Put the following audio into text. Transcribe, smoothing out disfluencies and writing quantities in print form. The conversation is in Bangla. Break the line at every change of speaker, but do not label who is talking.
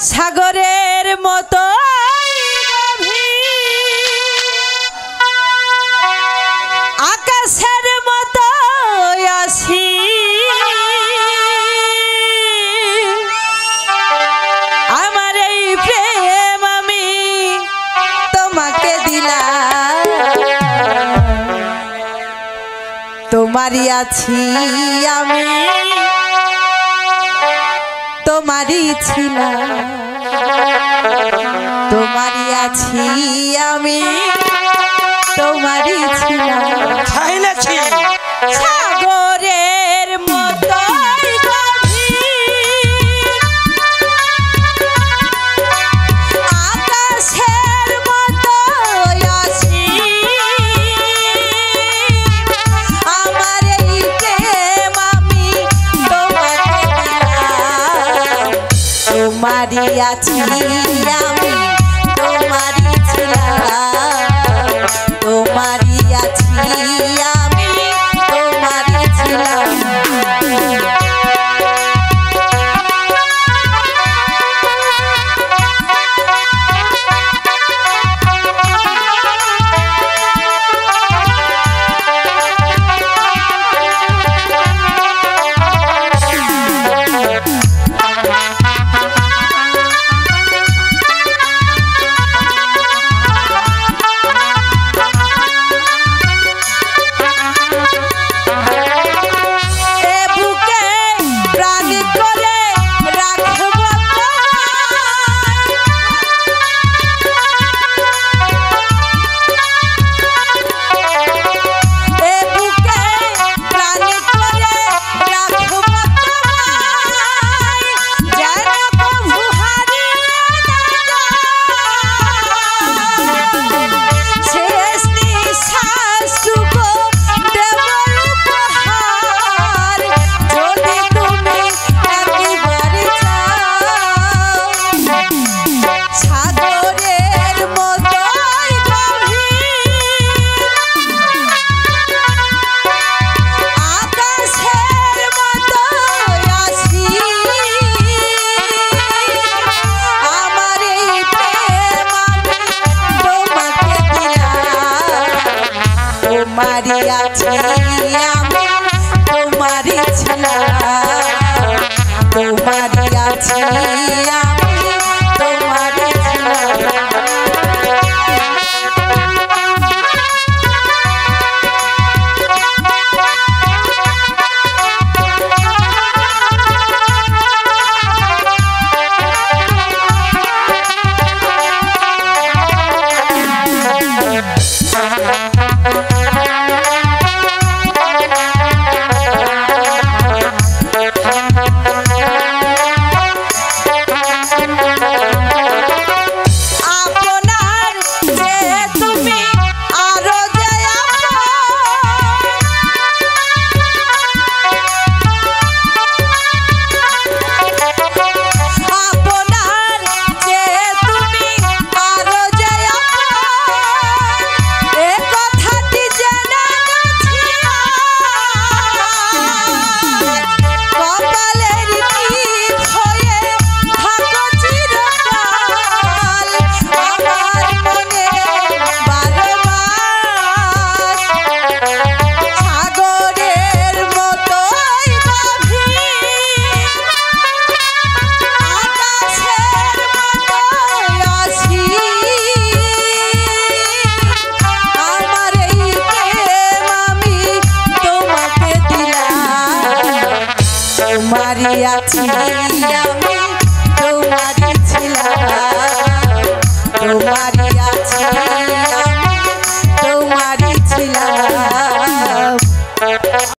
সাগরের মতো আকাশের মতো আসি আমার এই প্রেম আমি তোমাকে দিলাম তোমারই আছি আমি তোমারই ছিলাম তোমারই আছি আমি তোমারই ছিলাম সাগরের মতো আকাশের মতো আসি আমার এই প্রেম আমি তোমাকে দিলাম তোমারই আছি আমি তোমারই ছিলাম তোমারই আছি আমি তোমারই ছিলাম তোমারই আছি আমি তোমারই ছিলাম তোমারই আছি আমি তোমারই ছিলাম তোমারই আছি আমি তোমারই ছিলাম তোমারই